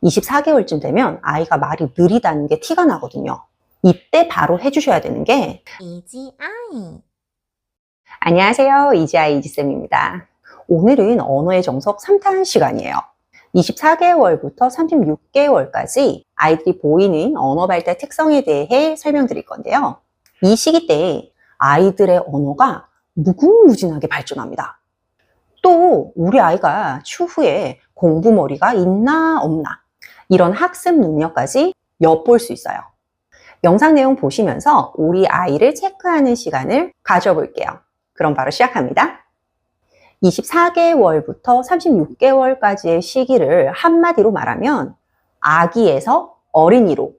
24개월쯤 되면 아이가 말이 느리다는 게 티가 나거든요. 이때 바로 해주셔야 되는 게 이지아이. 안녕하세요. 이지아이 이지쌤입니다. 오늘은 언어의 정석 3탄 시간이에요. 24개월부터 36개월까지 아이들이 보이는 언어 발달 특성에 대해 설명드릴 건데요. 이 시기 때 아이들의 언어가 무궁무진하게 발전합니다. 또 우리 아이가 추후에 공부머리가 있나 없나 이런 학습 능력까지 엿볼 수 있어요. 영상 내용 보시면서 우리 아이를 체크하는 시간을 가져볼게요. 그럼 바로 시작합니다. 24개월부터 36개월까지의 시기를 한마디로 말하면 아기에서 어린이로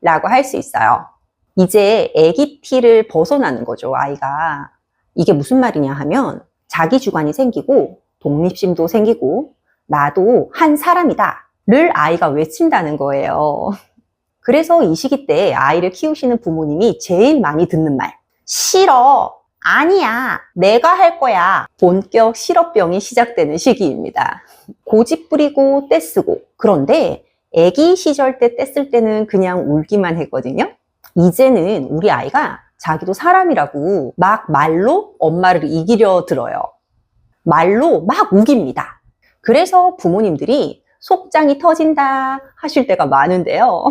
라고 할 수 있어요. 이제 아기 티를 벗어나는 거죠, 아이가. 이게 무슨 말이냐 하면 자기 주관이 생기고 독립심도 생기고 나도 한 사람이다 를 아이가 외친다는 거예요. 그래서 이 시기 때 아이를 키우시는 부모님이 제일 많이 듣는 말, 싫어, 아니야, 내가 할 거야. 본격 실업병이 시작되는 시기입니다. 고집 부리고 떼쓰고. 그런데 아기 시절 때 떼쓸 때는 그냥 울기만 했거든요. 이제는 우리 아이가 자기도 사람이라고 막 말로 엄마를 이기려 들어요. 말로 막 우깁니다. 그래서 부모님들이 속장이 터진다 하실 때가 많은데요.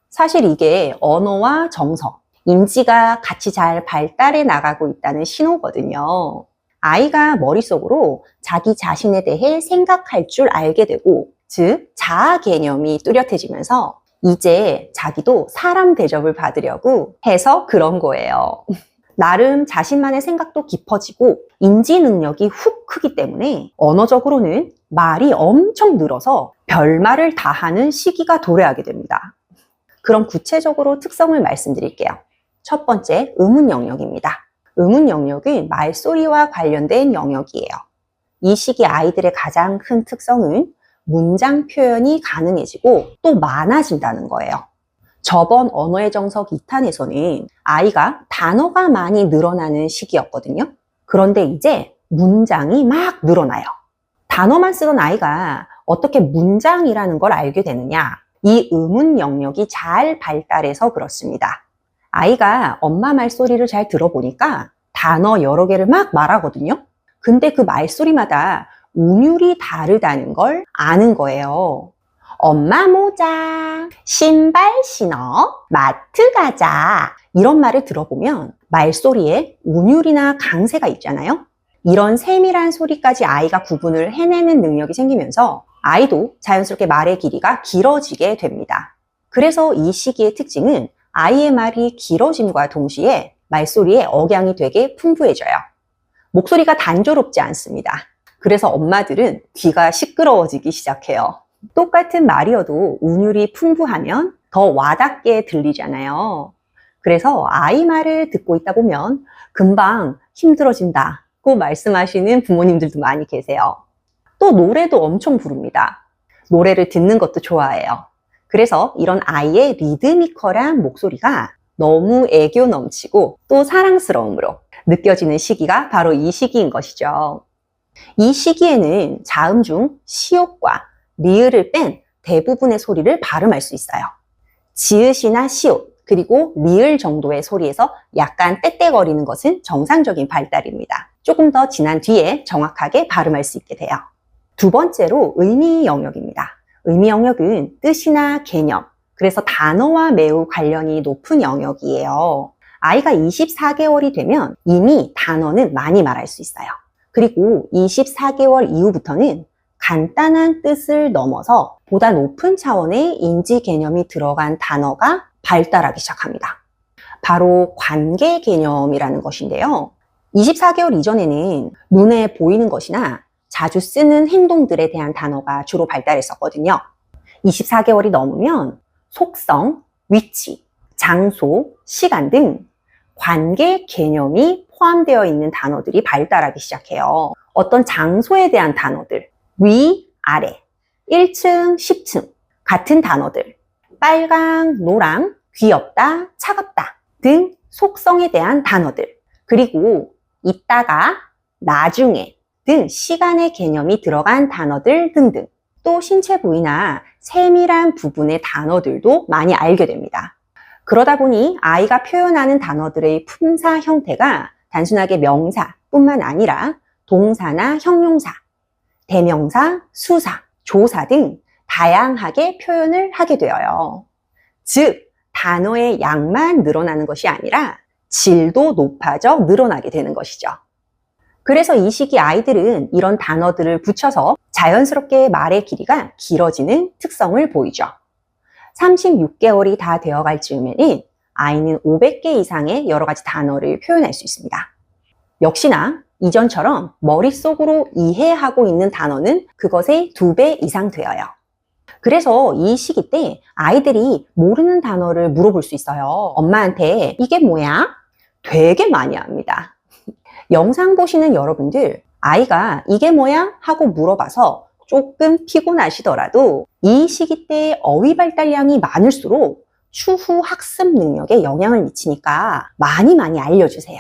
사실 이게 언어와 정서, 인지가 같이 잘 발달해 나가고 있다는 신호거든요. 아이가 머릿속으로 자기 자신에 대해 생각할 줄 알게 되고, 즉 자아 개념이 뚜렷해지면서 이제 자기도 사람 대접을 받으려고 해서 그런 거예요. 나름 자신만의 생각도 깊어지고 인지 능력이 훅 크기 때문에 언어적으로는 말이 엄청 늘어서 별말을 다 하는 시기가 도래하게 됩니다. 그럼 구체적으로 특성을 말씀드릴게요. 첫 번째, 의문 영역입니다. 의문 영역은 말소리와 관련된 영역이에요. 이 시기 아이들의 가장 큰 특성은 문장 표현이 가능해지고 또 많아진다는 거예요. 저번 언어의 정석 2탄에서는 아이가 단어가 많이 늘어나는 시기였거든요. 그런데 이제 문장이 막 늘어나요. 단어만 쓰던 아이가 어떻게 문장이라는 걸 알게 되느냐? 이 의문 영역이 잘 발달해서 그렇습니다. 아이가 엄마 말소리를 잘 들어보니까 단어 여러 개를 막 말하거든요. 근데 그 말소리마다 운율이 다르다는 걸 아는 거예요. 엄마 모자, 신발 신어, 마트 가자 이런 말을 들어보면 말소리에 운율이나 강세가 있잖아요. 이런 세밀한 소리까지 아이가 구분을 해내는 능력이 생기면서 아이도 자연스럽게 말의 길이가 길어지게 됩니다. 그래서 이 시기의 특징은 아이의 말이 길어짐과 동시에 말소리의 억양이 되게 풍부해져요. 목소리가 단조롭지 않습니다. 그래서 엄마들은 귀가 시끄러워지기 시작해요. 똑같은 말이어도 운율이 풍부하면 더 와닿게 들리잖아요. 그래서 아이 말을 듣고 있다 보면 금방 힘들어진다고 말씀하시는 부모님들도 많이 계세요. 또 노래도 엄청 부릅니다. 노래를 듣는 것도 좋아해요. 그래서 이런 아이의 리드미컬한 목소리가 너무 애교 넘치고 또 사랑스러움으로 느껴지는 시기가 바로 이 시기인 것이죠. 이 시기에는 자음 중 시옷과 리을을 뺀 대부분의 소리를 발음할 수 있어요. 지읒이나 시옷, 그리고 리을 정도의 소리에서 약간 떼떼거리는 것은 정상적인 발달입니다. 조금 더 지난 뒤에 정확하게 발음할 수 있게 돼요. 두 번째로 의미 영역입니다. 의미 영역은 뜻이나 개념, 그래서 단어와 매우 관련이 높은 영역이에요. 아이가 24개월이 되면 이미 단어는 많이 말할 수 있어요. 그리고 24개월 이후부터는 간단한 뜻을 넘어서 보다 높은 차원의 인지 개념이 들어간 단어가 발달하기 시작합니다. 바로 관계 개념이라는 것인데요. 24개월 이전에는 눈에 보이는 것이나 자주 쓰는 행동들에 대한 단어가 주로 발달했었거든요. 24개월이 넘으면 속성, 위치, 장소, 시간 등 관계 개념이 포함되어 있는 단어들이 발달하기 시작해요. 어떤 장소에 대한 단어들, 위, 아래, 1층, 10층 같은 단어들, 빨강, 노랑, 귀엽다, 차갑다 등 속성에 대한 단어들, 그리고 이따가, 나중에 등 시간의 개념이 들어간 단어들 등등. 또 신체 부위나 세밀한 부분의 단어들도 많이 알게 됩니다. 그러다 보니 아이가 표현하는 단어들의 품사 형태가 단순하게 명사뿐만 아니라 동사나 형용사, 대명사, 수사, 조사 등 다양하게 표현을 하게 되어요. 즉, 단어의 양만 늘어나는 것이 아니라 질도 높아져 늘어나게 되는 것이죠. 그래서 이 시기 아이들은 이런 단어들을 붙여서 자연스럽게 말의 길이가 길어지는 특성을 보이죠. 36개월이 다 되어갈 즈음에는 아이는 500개 이상의 여러 가지 단어를 표현할 수 있습니다. 역시나 이전처럼 머릿속으로 이해하고 있는 단어는 그것의 2배 이상 되어요. 그래서 이 시기 때 아이들이 모르는 단어를 물어볼 수 있어요. 엄마한테 이게 뭐야? 되게 많이 합니다. 영상 보시는 여러분들, 아이가 이게 뭐야? 하고 물어봐서 조금 피곤하시더라도 이 시기 때 어휘 발달량이 많을수록 추후 학습 능력에 영향을 미치니까 많이 알려주세요.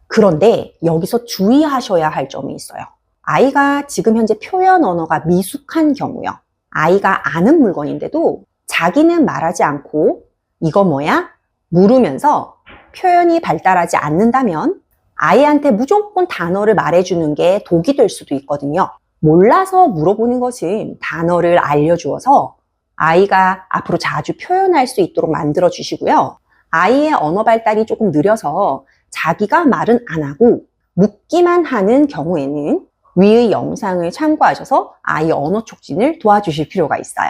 그런데 여기서 주의하셔야 할 점이 있어요. 아이가 지금 현재 표현 언어가 미숙한 경우요. 아이가 아는 물건인데도 자기는 말하지 않고 이거 뭐야? 물으면서 표현이 발달하지 않는다면 아이한테 무조건 단어를 말해주는 게 독이 될 수도 있거든요. 몰라서 물어보는 것은 단어를 알려주어서 아이가 앞으로 자주 표현할 수 있도록 만들어 주시고요. 아이의 언어 발달이 조금 느려서 자기가 말은 안 하고 묻기만 하는 경우에는 위의 영상을 참고하셔서 아이 언어 촉진을 도와주실 필요가 있어요.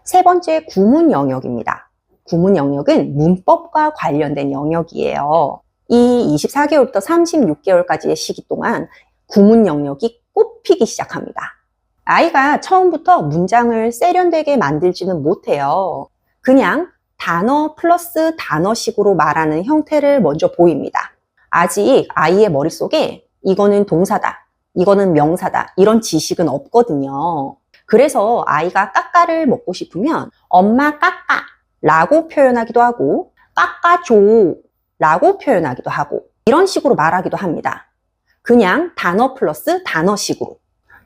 세 번째, 구문 영역입니다. 구문 영역은 문법과 관련된 영역이에요. 이 24개월부터 36개월까지의 시기 동안 구문 영역이 꽃피기 시작합니다. 아이가 처음부터 문장을 세련되게 만들지는 못해요. 그냥 단어 플러스 단어식으로 말하는 형태를 먼저 보입니다. 아직 아이의 머릿속에 이거는 동사다, 이거는 명사다, 이런 지식은 없거든요. 그래서 아이가 까까를 먹고 싶으면 엄마 까까 라고 표현하기도 하고 까까줘 라고 표현하기도 하고 이런 식으로 말하기도 합니다. 그냥 단어 플러스 단어식으로.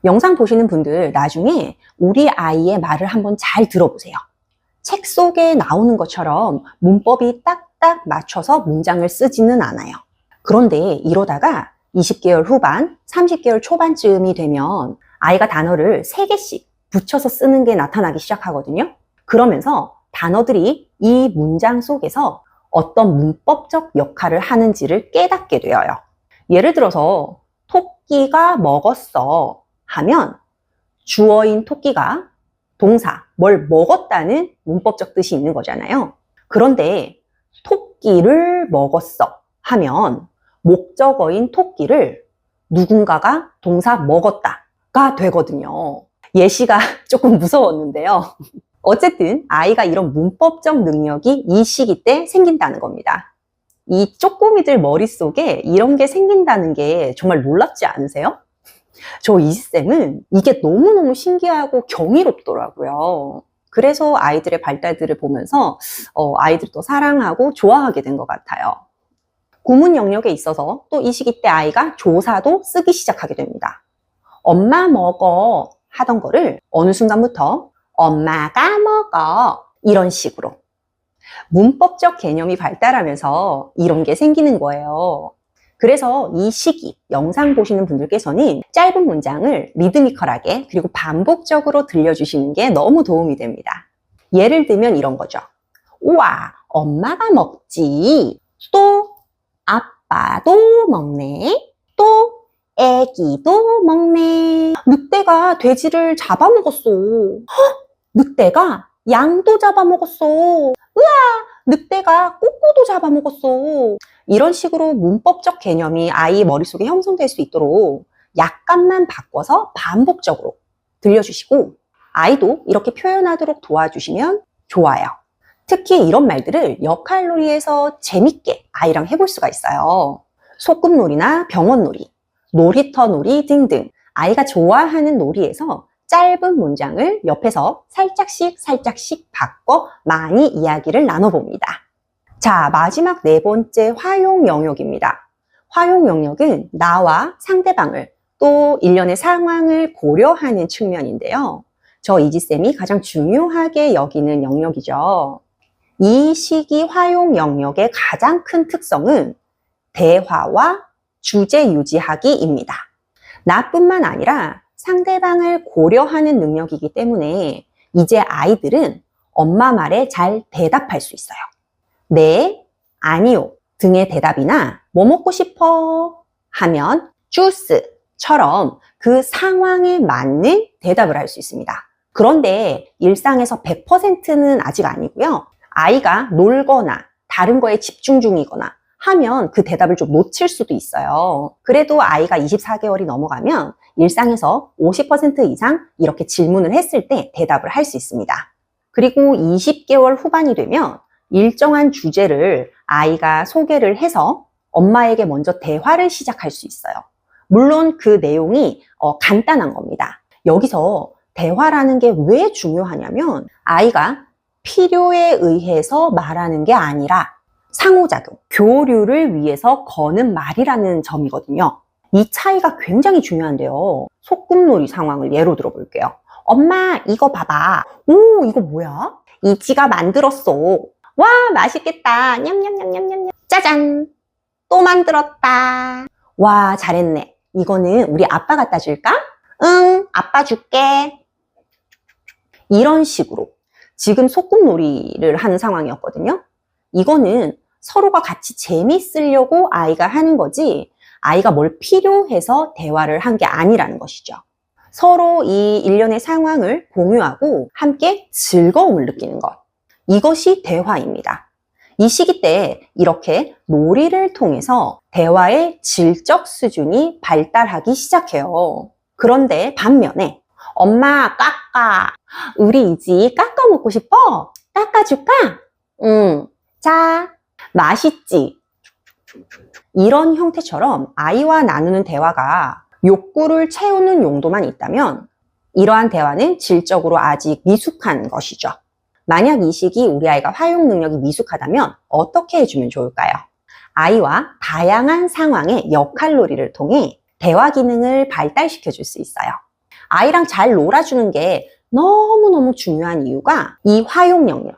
영상 보시는 분들 나중에 우리 아이의 말을 한번 잘 들어보세요. 책 속에 나오는 것처럼 문법이 딱딱 맞춰서 문장을 쓰지는 않아요. 그런데 이러다가 20개월 후반, 30개월 초반쯤이 되면 아이가 단어를 3개씩 붙여서 쓰는 게 나타나기 시작하거든요. 그러면서 단어들이 이 문장 속에서 어떤 문법적 역할을 하는지를 깨닫게 되어요. 예를 들어서 토끼가 먹었어 하면 주어인 토끼가 동사, 뭘 먹었다는 문법적 뜻이 있는 거잖아요. 그런데 토끼를 먹었어 하면 목적어인 토끼를 누군가가 동사 먹었다가 되거든요. 예시가 조금 무서웠는데요. 어쨌든 아이가 이런 문법적 능력이 이 시기 때 생긴다는 겁니다. 이 쪼꼬미들 머릿속에 이런 게 생긴다는 게 정말 놀랍지 않으세요? 저 이지쌤은 이게 너무너무 신기하고 경이롭더라고요. 그래서 아이들의 발달들을 보면서 아이들을 더 사랑하고 좋아하게 된 것 같아요. 구문 영역에 있어서 또 이 시기 때 아이가 조사도 쓰기 시작하게 됩니다. 엄마 먹어 하던 거를 어느 순간부터 엄마가 먹어 이런 식으로 문법적 개념이 발달하면서 이런 게 생기는 거예요. 그래서 이 시기 영상 보시는 분들께서는 짧은 문장을 리드미컬하게 그리고 반복적으로 들려주시는 게 너무 도움이 됩니다. 예를 들면 이런 거죠. 우와, 엄마가 먹지. 또 아빠도 먹네. 또 애기도 먹네. 늑대가 돼지를 잡아먹었어. 헉, 늑대가 양도 잡아먹었어. 우와, 늑대가 꼬꼬도 잡아먹었어. 이런 식으로 문법적 개념이 아이 머릿속에 형성될 수 있도록 약간만 바꿔서 반복적으로 들려주시고 아이도 이렇게 표현하도록 도와주시면 좋아요. 특히 이런 말들을 역할놀이에서 재밌게 아이랑 해볼 수가 있어요. 소꿉놀이나 병원놀이, 놀이터놀이 등등 아이가 좋아하는 놀이에서 짧은 문장을 옆에서 살짝씩 바꿔 많이 이야기를 나눠봅니다. 자, 마지막 4번째 활용 영역입니다. 활용 영역은 나와 상대방을 또 일련의 상황을 고려하는 측면인데요. 저 이지쌤이 가장 중요하게 여기는 영역이죠. 이 시기 화용 영역의 가장 큰 특성은 대화와 주제 유지하기입니다. 나뿐만 아니라 상대방을 고려하는 능력이기 때문에 이제 아이들은 엄마 말에 잘 대답할 수 있어요. 네, 아니요 등의 대답이나 뭐 먹고 싶어 하면 주스처럼 그 상황에 맞는 대답을 할 수 있습니다. 그런데 일상에서 100%는 아직 아니고요. 아이가 놀거나 다른 거에 집중 중이거나 하면 그 대답을 좀 놓칠 수도 있어요. 그래도 아이가 24개월이 넘어가면 일상에서 50% 이상 이렇게 질문을 했을 때 대답을 할 수 있습니다. 그리고 20개월 후반이 되면 일정한 주제를 아이가 소개를 해서 엄마에게 먼저 대화를 시작할 수 있어요. 물론 그 내용이 간단한 겁니다. 여기서 대화라는 게 왜 중요하냐면 아이가 필요에 의해서 말하는 게 아니라 상호작용, 교류를 위해서 거는 말이라는 점이거든요. 이 차이가 굉장히 중요한데요. 소꿉놀이 상황을 예로 들어볼게요. 엄마 이거 봐봐. 오 이거 뭐야? 이지가 만들었어. 와 맛있겠다. 냠냠냠냠냠. 짜잔 또 만들었다. 와 잘했네. 이거는 우리 아빠 갖다 줄까? 응 아빠 줄게. 이런 식으로 지금 소꿉놀이를 하는 상황이었거든요. 이거는 서로가 같이 재밌으려고 아이가 하는 거지 아이가 뭘 필요해서 대화를 한 게 아니라는 것이죠. 서로 이 일련의 상황을 공유하고 함께 즐거움을 느끼는 것. 이것이 대화입니다. 이 시기 때 이렇게 놀이를 통해서 대화의 질적 수준이 발달하기 시작해요. 그런데 반면에 엄마 까까 우리 이지 까까 먹고 싶어? 깎아줄까? 응. 자 맛있지? 이런 형태처럼 아이와 나누는 대화가 욕구를 채우는 용도만 있다면 이러한 대화는 질적으로 아직 미숙한 것이죠. 만약 이 시기 우리 아이가 활용 능력이 미숙하다면 어떻게 해주면 좋을까요? 아이와 다양한 상황의 역할놀이를 통해 대화 기능을 발달시켜 줄 수 있어요. 아이랑 잘 놀아주는 게 너무너무 중요한 이유가 이 활용 영역,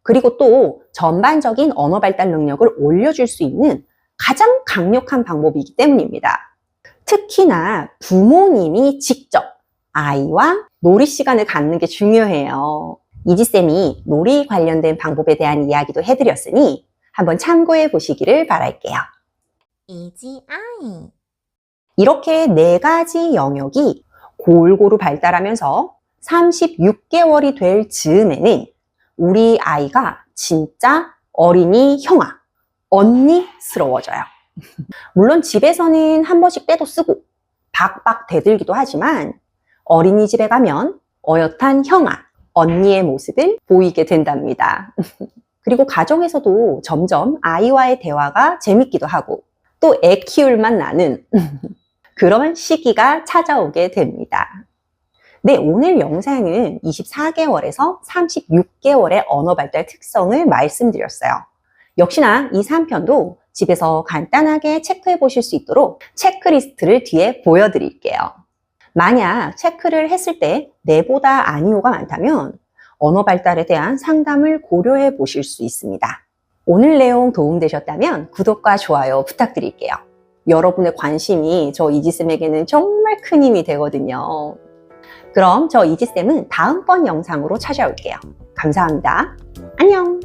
그리고 또 전반적인 언어 발달 능력을 올려줄 수 있는 가장 강력한 방법이기 때문입니다. 특히나 부모님이 직접 아이와 놀이 시간을 갖는 게 중요해요. 이지쌤이 놀이 관련된 방법에 대한 이야기도 해드렸으니 한번 참고해 보시기를 바랄게요. 이지 아이. 이렇게 4가지 영역이 골고루 발달하면서 36개월이 될 즈음에는 우리 아이가 진짜 어린이 형아, 언니스러워져요. 물론 집에서는 한 번씩 빼도 쓰고 박박 대들기도 하지만 어린이집에 가면 어엿한 형아, 언니의 모습을 보이게 된답니다. 그리고 가정에서도 점점 아이와의 대화가 재밌기도 하고 또 애 키울 맛 나는 그런 시기가 찾아오게 됩니다. 네, 오늘 영상은 24개월에서 36개월의 언어 발달 특성을 말씀드렸어요. 역시나 이 3편도 집에서 간단하게 체크해 보실 수 있도록 체크리스트를 뒤에 보여드릴게요. 만약 체크를 했을 때 네보다 아니오가 많다면 언어 발달에 대한 상담을 고려해 보실 수 있습니다. 오늘 내용 도움되셨다면 구독과 좋아요 부탁드릴게요. 여러분의 관심이 저 이지쌤에게는 정말 큰 힘이 되거든요. 그럼 저 이지쌤은 다음번 영상으로 찾아올게요. 감사합니다. 안녕!